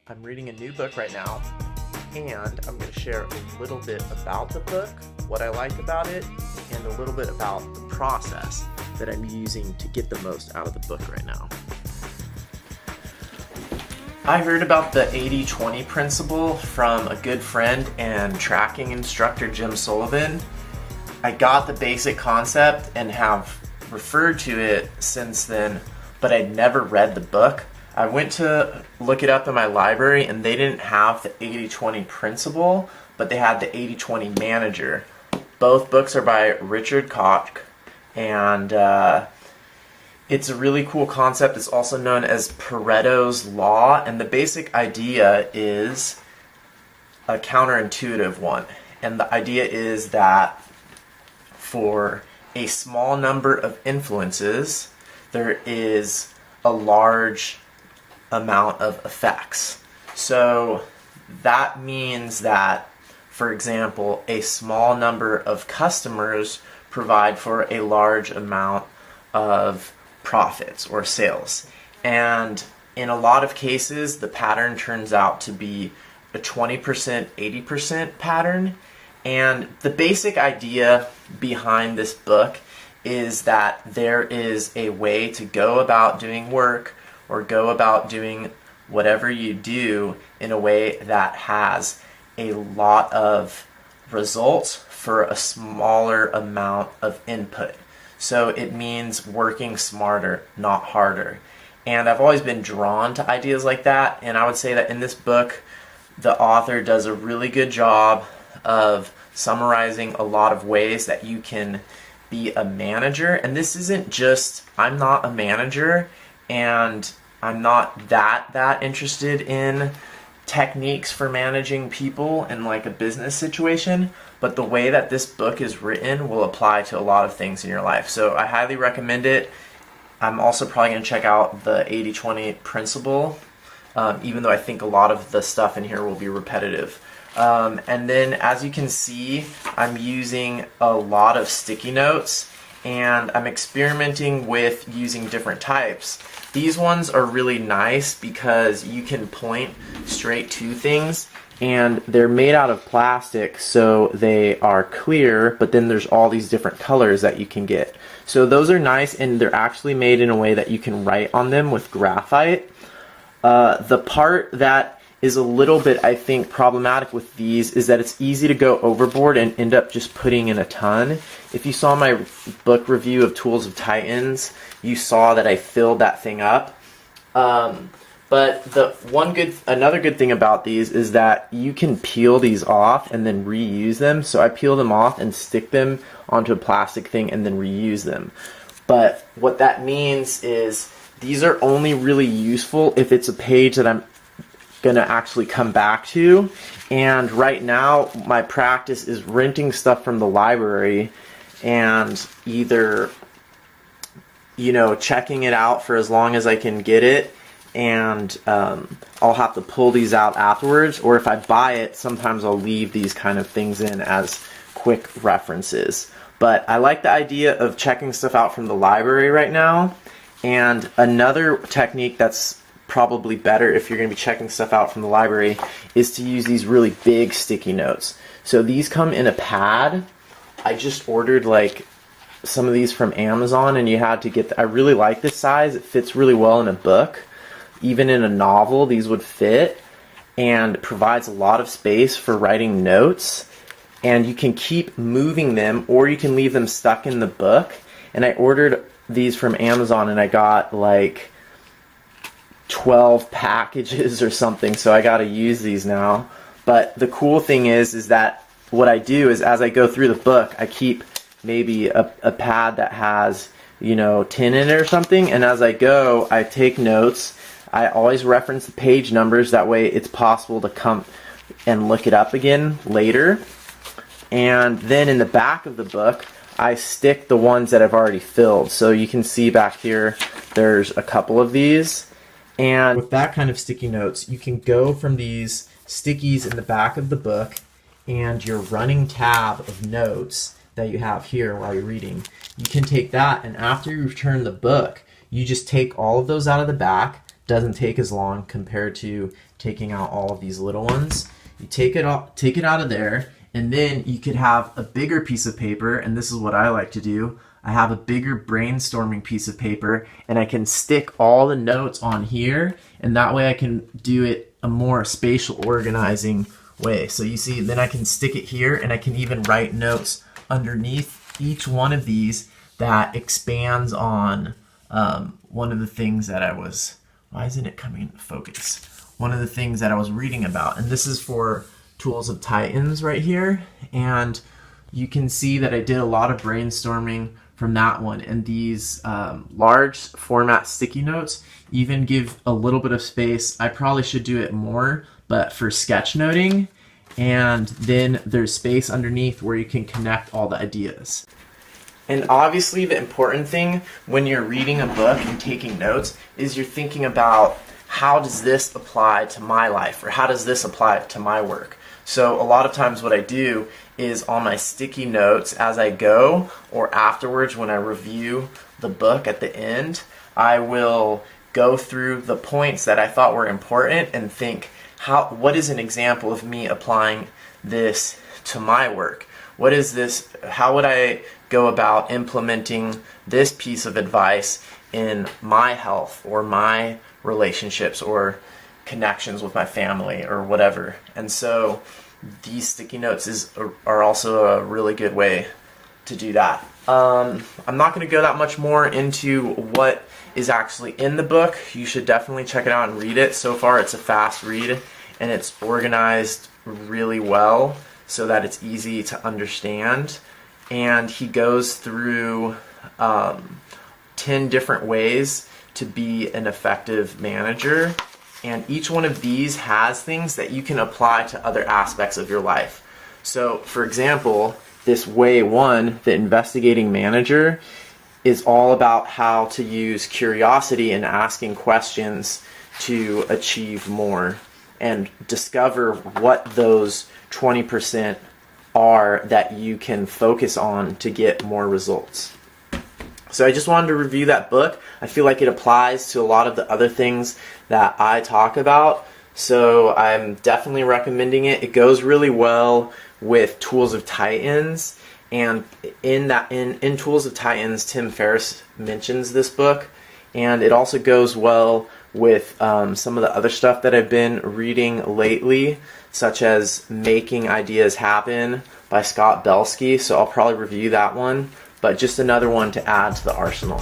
I'm reading a new book right now, and I'm going to share a little bit about the book, what I like about it, and a little bit about the process that I'm using to get the most out of the book right now. I heard about the 80-20 principle from a good friend and tracking instructor, Jim Sullivan. I got the basic concept and have referred to it since then, but I'd never read the book. I went to look it up in my library and they didn't have the 80-20 principle, but they had the 80-20 manager. Both books are by Richard Koch, and it's a really cool concept. It's also known as Pareto's law, and the basic idea is a counterintuitive one. And the idea is that for a small number of influences, there is a large amount of effects. So that means that, for example, a small number of customers provide for a large amount of profits or sales. And in a lot of cases, the pattern turns out to be a 20%, 80% pattern. And the basic idea behind this book is that there is a way to go about doing work or go about doing whatever you do in a way that has a lot of results for a smaller amount of input. So it means working smarter, not harder. And I've always been drawn to ideas like that, and I would say that in this book, the author does a really good job of summarizing a lot of ways that you can be a manager. And this isn't just, I'm not a manager, and I'm not that interested in techniques for managing people in like a business situation, but the way that this book is written will apply to a lot of things in your life. So I highly recommend it. I'm also probably going to check out the 80-20 principle, even though I think a lot of the stuff in here will be repetitive. And then, as you can see, I'm using a lot of sticky notes, and I'm experimenting with using different types. These ones are really nice because you can point straight to things, and they're made out of plastic, so they are clear, but then there's all these different colors that you can get. So those are nice, and they're actually made in a way that you can write on them with graphite. The part that is a little bit, I think, problematic with these is that it's easy to go overboard and end up just putting in a ton. If you saw my book review of Tools of Titans, you saw that I filled that thing up. But another good thing about these is that you can peel these off and then reuse them. So I peel them off and stick them onto a plastic thing and then reuse them. But what that means is these are only really useful if it's a page that I'm going to actually come back to. And right now my practice is renting stuff from the library and either checking it out for as long as I can get it, and I'll have to pull these out afterwards, or if I buy it, sometimes I'll leave these kind of things in as quick references. But I like the idea of checking stuff out from the library right now. And another technique that's probably better if you're going to be checking stuff out from the library is to use these really big sticky notes. So these come in a pad. I just ordered like some of these from Amazon, and you had to get I really like this size. It fits really well in a book. Even in a novel, these would fit, and provides a lot of space for writing notes. And you can keep moving them, or you can leave them stuck in the book. And I ordered these from Amazon, and I got like 12 packages or something, so I got to use these now. But the cool thing is that what I do is, as I go through the book, I keep maybe a pad that has 10 in it or something, and as I go, I take notes. I always reference the page numbers, that way it's possible to come and look it up again later. And then in the back of the book, I stick the ones that I've already filled. So you can see back here, there's a couple of these. And with that kind of sticky notes, you can go from these stickies in the back of the book and your running tab of notes that you have here while you're reading. You can take that, and after you return the book, you just take all of those out of the back, doesn't take as long compared to taking out all of these little ones. You take it out of there, and then you could have a bigger piece of paper, and this is what I like to do. I have a bigger brainstorming piece of paper, and I can stick all the notes on here, and that way I can do it a more spatial organizing way. So you see, then I can stick it here, and I can even write notes underneath each one of these that expands on one of the things that why isn't it coming into focus? One of the things that I was reading about, and this is for Tools of Titans right here, and you can see that I did a lot of brainstorming from that one, and these large format sticky notes even give a little bit of space. I probably should do it more, but for sketchnoting, and then there's space underneath where you can connect all the ideas. And obviously the important thing when you're reading a book and taking notes is you're thinking about, how does this apply to my life, or how does this apply to my work? So a lot of times what I do is on my sticky notes as I go, or afterwards when I review the book at the end, I will go through the points that I thought were important and think, what is an example of me applying this to my work? What is this? How would I go about implementing this piece of advice in my health or my relationships or connections with my family or whatever? And so these sticky notes are also a really good way to do that. I'm not going to go that much more into what is actually in the book. You should definitely check it out and read it. So far it's a fast read, and it's organized really well so that it's easy to understand. And he goes through 10 different ways to be an effective manager. And each one of these has things that you can apply to other aspects of your life. So, for example, this way 1, the investigating manager, is all about how to use curiosity and asking questions to achieve more and discover what those 20% are that you can focus on to get more results. So I just wanted to review that book. I feel like it applies to a lot of the other things that I talk about, so I'm definitely recommending it. It goes really well with Tools of Titans, and in Tools of Titans, Tim Ferriss mentions this book, and it also goes well with some of the other stuff that I've been reading lately, such as Making Ideas Happen by Scott Belsky, so I'll probably review that one, but just another one to add to the arsenal.